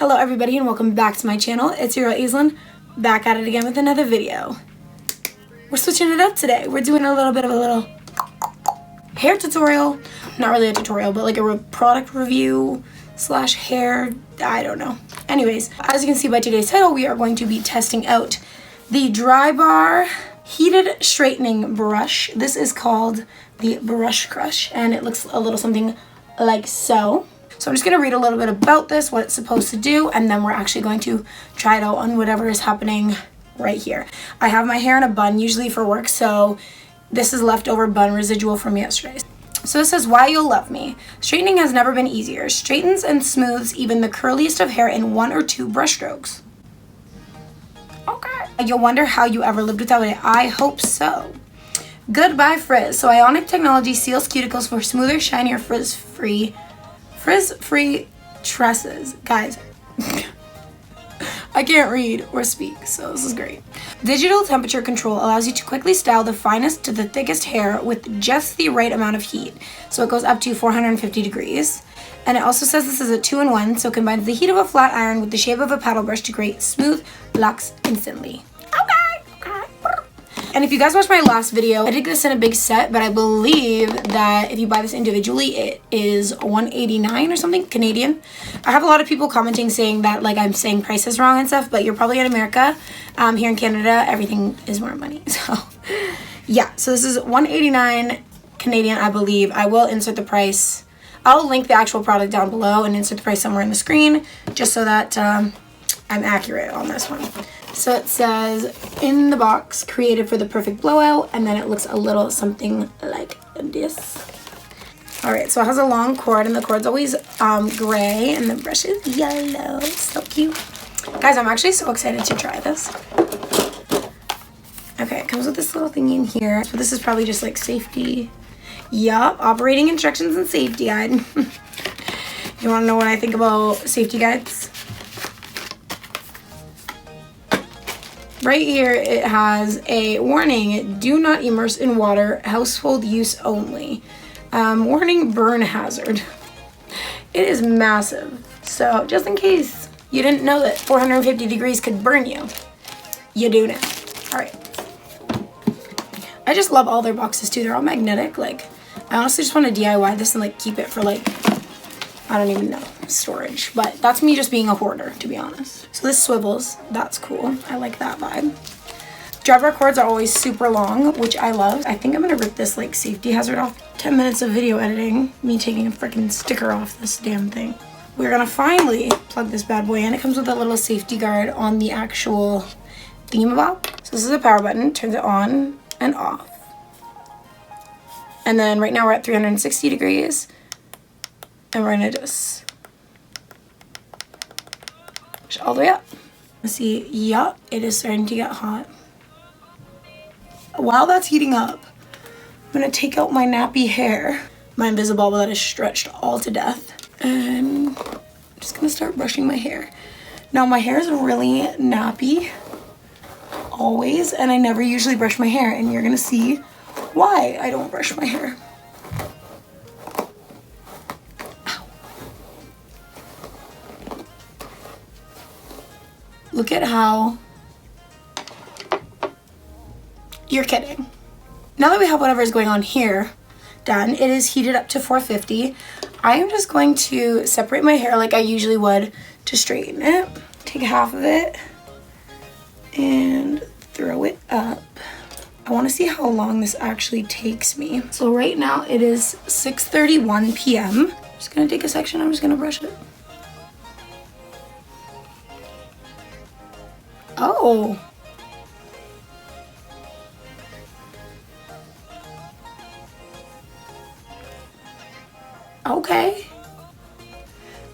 Hello everybody and welcome back to my channel. It's your girl Aislinn, back at it again with another video. We're switching it up today. We're doing a little bit of a little hair tutorial. Not really a tutorial, but like a product review slash hair, I don't know. Anyways, as you can see by today's title, we are going to be testing out the Drybar Heated Straightening Brush. This is called the Brush Crush and it looks a little something like so. So I'm just going to read a little bit about this, what it's supposed to do, and then we're actually going to try it out on whatever is happening right here. I have my hair in a bun usually for work, so this is leftover bun residual from yesterday. So this says, why you'll love me. Straightening has never been easier. Straightens and smooths even the curliest of hair in 1 or 2 brush strokes. Okay. You'll wonder how you ever lived without it. I hope so. Goodbye frizz. So Ionic technology seals cuticles for smoother, shinier, frizz-free tresses. Guys, I can't read or speak, so this is great. Digital temperature control allows you to quickly style the finest to the thickest hair with just the right amount of heat. So it goes up to 450 degrees. And it also says this is a 2-in-1, so it combines the heat of a flat iron with the shape of a paddle brush to create smooth locks instantly. And if you guys watched my last video, I did this in a big set, but I believe that if you buy this individually, it is $189 or something Canadian. I have a lot of people commenting saying that like I'm saying prices wrong and stuff, but you're probably in America. Here in Canada, everything is more money. So yeah, so this is $189 Canadian, I believe. I will insert the price. I'll link the actual product down below and insert the price somewhere in the screen just so that I'm accurate on this one. So it says, in the box, created for the perfect blowout, and then it looks a little something like this. Alright, so it has a long cord, and the cord's always gray, and the brush is yellow. So cute. Guys, I'm actually so excited to try this. Okay, it comes with this little thingy in here. So this is probably just like safety. Yup, operating instructions and safety guide. You want to know what I think about safety guides? Right here it has a warning, do not immerse in water, household use only. Warning, burn hazard. It is massive. So just in case you didn't know that 450 degrees could burn you, you do now. Alright. I just love all their boxes too. They're all magnetic. Like, I honestly just want to DIY this and like keep it for like, I don't even know, storage. But that's me just being a hoarder, to be honest. So this swivels. That's cool. I like that vibe. Drybar cords are always super long, which I love. I think I'm going to rip this like safety hazard off. 10 minutes of video editing. Me taking a freaking sticker off this damn thing. We're going to finally plug this bad boy in. It comes with a little safety guard on the actual thingamabob. So this is a power button. Turns it on and off. And then right now we're at 360 degrees. And we're going to just push all the way up. Let's see, yeah, it is starting to get hot. While that's heating up, I'm going to take out my nappy hair. My invisible ball that is stretched all to death. And I'm just going to start brushing my hair. Now my hair is really nappy, always, and I never usually brush my hair. And you're going to see why I don't brush my hair. Look at how, you're kidding. Now that we have whatever is going on here done, it is heated up to 450. I am just going to separate my hair like I usually would to straighten it. Take half of it and throw it up. I want to see how long this actually takes me. So right now it is 6:31 p.m. I'm just going to take a section, I'm just going to brush it. Oh. Okay.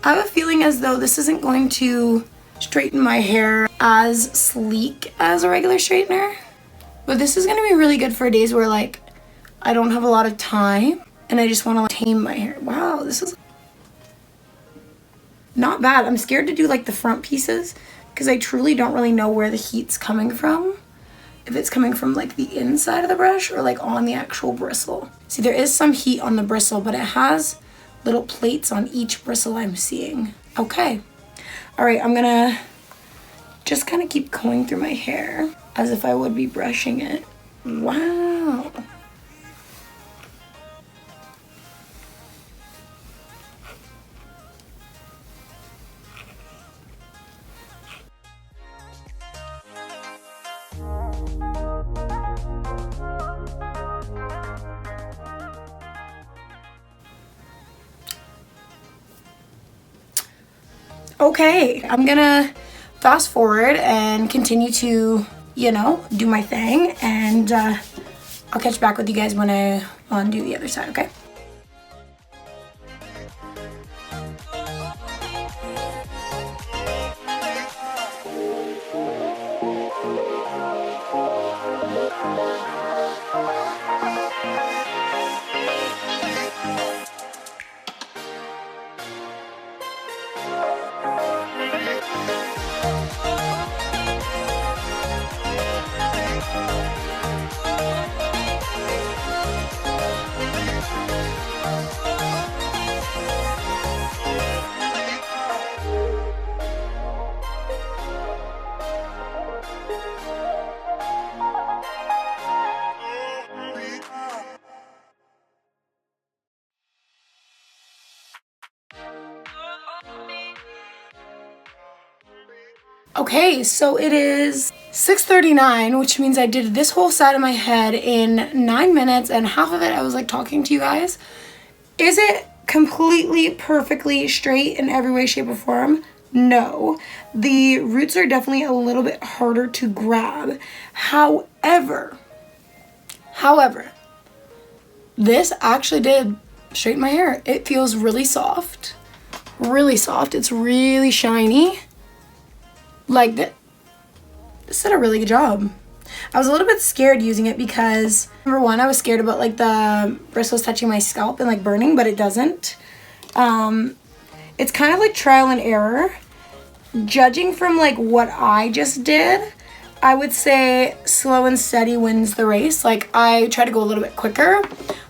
I have a feeling as though this isn't going to straighten my hair as sleek as a regular straightener. But this is going to be really good for days where like I don't have a lot of time and I just want to like tame my hair. Wow, this is not bad. I'm scared to do like the front pieces because I truly don't really know where the heat's coming from. If it's coming from like the inside of the brush or like on the actual bristle. See, there is some heat on the bristle, but it has little plates on each bristle I'm seeing. Okay. All right, I'm gonna just kind of keep going through my hair as if I would be brushing it. Wow. Okay, I'm gonna fast forward and continue to, you know, do my thing, and I'll catch back with you guys when I undo the other side, okay? Okay, so it is 6:39, which means I did this whole side of my head in 9 minutes, and half of it I was like talking to you guys. Is it completely perfectly straight in every way, shape, or form? No. The roots are definitely a little bit harder to grab. However, this actually did straighten my hair. It feels really soft. Really soft. It's really shiny. Like, this did a really good job. I was a little bit scared using it because, number one, I was scared about like the bristles touching my scalp and like burning, but it doesn't. It's kind of like trial and error. Judging from like what I just did, I would say slow and steady wins the race. Like, I try to go a little bit quicker,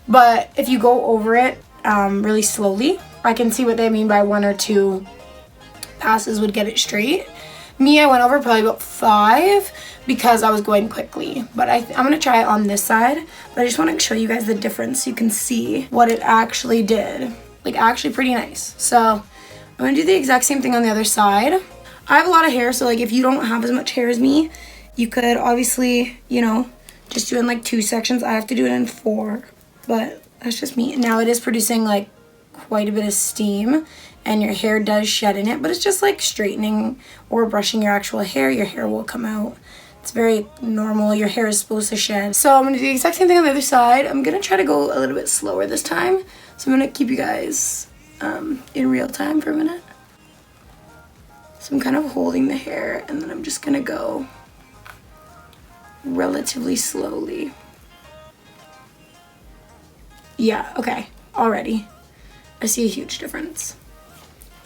but if you go over it really slowly, I can see what they mean by 1 or 2 passes would get it straight. Me, I went over probably about 5 because I was going quickly. But I'm going to try it on this side. But I just want to show you guys the difference so you can see what it actually did. Like, actually pretty nice. So I'm going to do the exact same thing on the other side. I have a lot of hair, so like if you don't have as much hair as me, you could obviously, you know, just do it in like 2 sections. I have to do it in 4. But that's just me. Now it is producing like quite a bit of steam, and your hair does shed in it, but it's just like straightening or brushing your actual hair. Your hair will come out. It's very normal. Your hair is supposed to shed. So I'm going to do the exact same thing on the other side. I'm going to try to go a little bit slower this time. So I'm going to keep you guys in real time for a minute. So I'm kind of holding the hair, and then I'm just going to go relatively slowly. Yeah, okay. Already. I see a huge difference.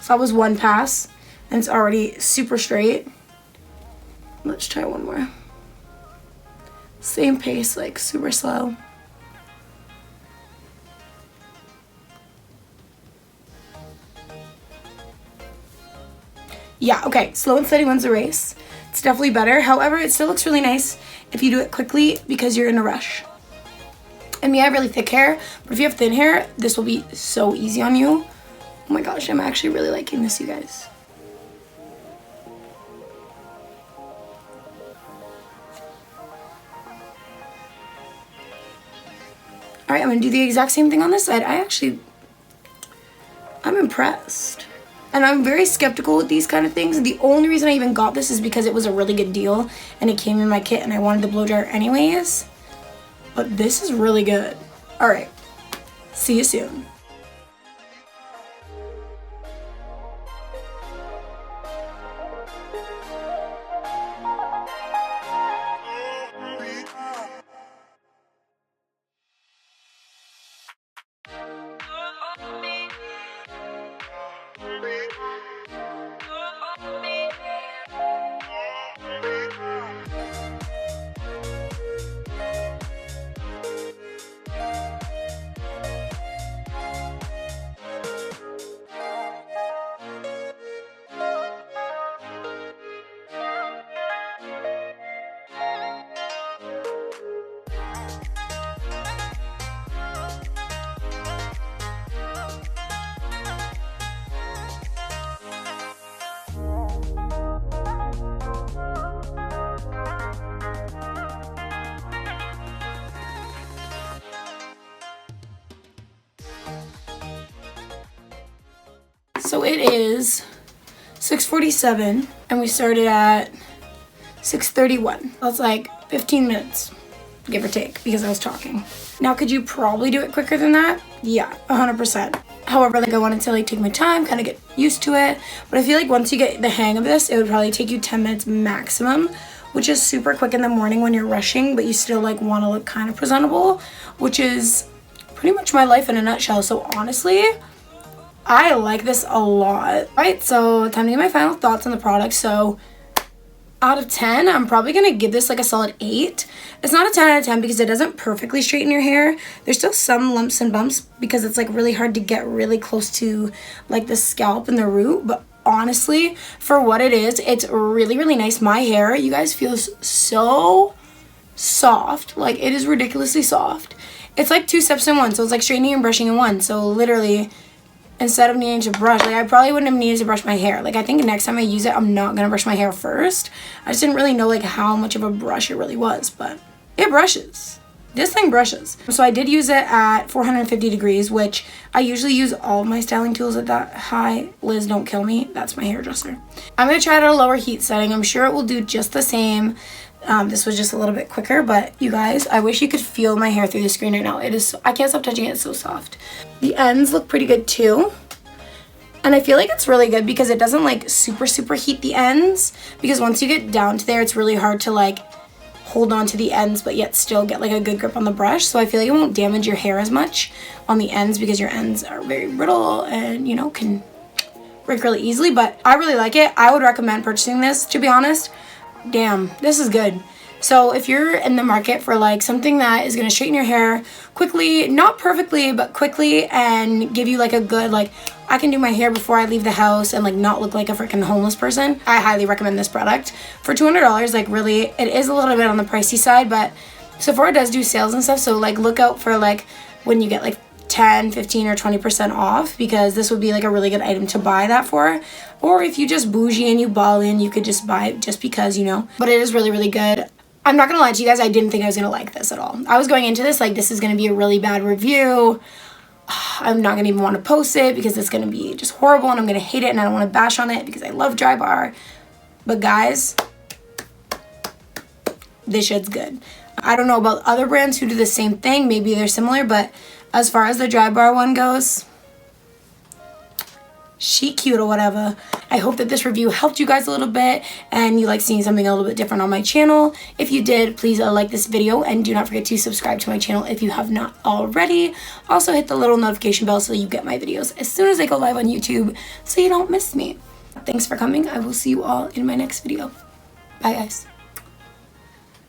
So that was 1 pass, and it's already super straight. Let's try one more. Same pace, like super slow. Yeah, okay, slow and steady wins the race. It's definitely better. However, it still looks really nice if you do it quickly because you're in a rush. And me, I have really thick hair, but if you have thin hair, this will be so easy on you. Oh my gosh, I'm actually really liking this, you guys. All right, I'm gonna do the exact same thing on this side. I'm impressed. And I'm very skeptical with these kind of things. The only reason I even got this is because it was a really good deal and it came in my kit and I wanted the blow dryer anyways. But this is really good. All right, see you soon. So it is 6:47 and we started at 6:31. That's like 15 minutes, give or take, because I was talking. Now, could you probably do it quicker than that? Yeah, 100%. However, like I wanted to like take my time, kind of get used to it. But I feel like once you get the hang of this, it would probably take you 10 minutes maximum, which is super quick in the morning when you're rushing, but you still like want to look kind of presentable, which is pretty much my life in a nutshell. So honestly, I like this a lot. Alright, so time to get my final thoughts on the product. So out of 10, I'm probably going to give this like a solid 8. It's not a 10 out of 10 because it doesn't perfectly straighten your hair. There's still some lumps and bumps because it's like really hard to get really close to like the scalp and the root. But honestly, for what it is, it's really, really nice. My hair, you guys, feels so soft. Like, it is ridiculously soft. It's like 2 steps in one. So it's like straightening and brushing in one. So literally, instead of needing to brush, like I probably wouldn't have needed to brush my hair. Like I think next time I use it, I'm not gonna brush my hair first. I just didn't really know like how much of a brush it really was, but it brushes. This thing brushes. So I did use it at 450 degrees, which I usually use all of my styling tools at that high. Liz, don't kill me. That's my hairdresser. I'm gonna try it at a lower heat setting. I'm sure it will do just the same. This was just a little bit quicker, but you guys, I wish you could feel my hair through the screen right now. It is, I can't stop touching it, it's so soft. The ends look pretty good too. And I feel like it's really good because it doesn't like super heat the ends, because once you get down to there, it's really hard to like hold on to the ends but yet still get like a good grip on the brush. So I feel like it won't damage your hair as much on the ends because your ends are very brittle and, you know, can break really easily. But I really like it. I would recommend purchasing this, to be honest. Damn, this is good. So if you're in the market for like something that is going to straighten your hair quickly, not perfectly, but quickly, and give you like a good, like, I can do my hair before I leave the house and like not look like a freaking homeless person, I highly recommend this product. For $200, like really, it is a little bit on the pricey side, but Sephora does do sales and stuff. So like look out for like when you get like 10, 15, or 20% off, because this would be like a really good item to buy that for. Or if you just bougie and you ball in, you could just buy it just because, you know. But it is really, really good. I'm not gonna lie to you guys, I didn't think I was gonna like this at all. I was going into this like this is gonna be a really bad review. I'm not gonna even want to post it because it's gonna be just horrible and I'm gonna hate it and I don't want to bash on it because I love Drybar. But guys, this shit's good. I don't know about other brands who do the same thing. Maybe they're similar, but as far as the Drybar one goes, she cute or whatever. I hope that this review helped you guys a little bit and you like seeing something a little bit different on my channel. If you did, please like this video and do not forget to subscribe to my channel if you have not already. Also hit the little notification bell so you get my videos as soon as they go live on YouTube so you don't miss me. Thanks for coming. I will see you all in my next video. Bye guys.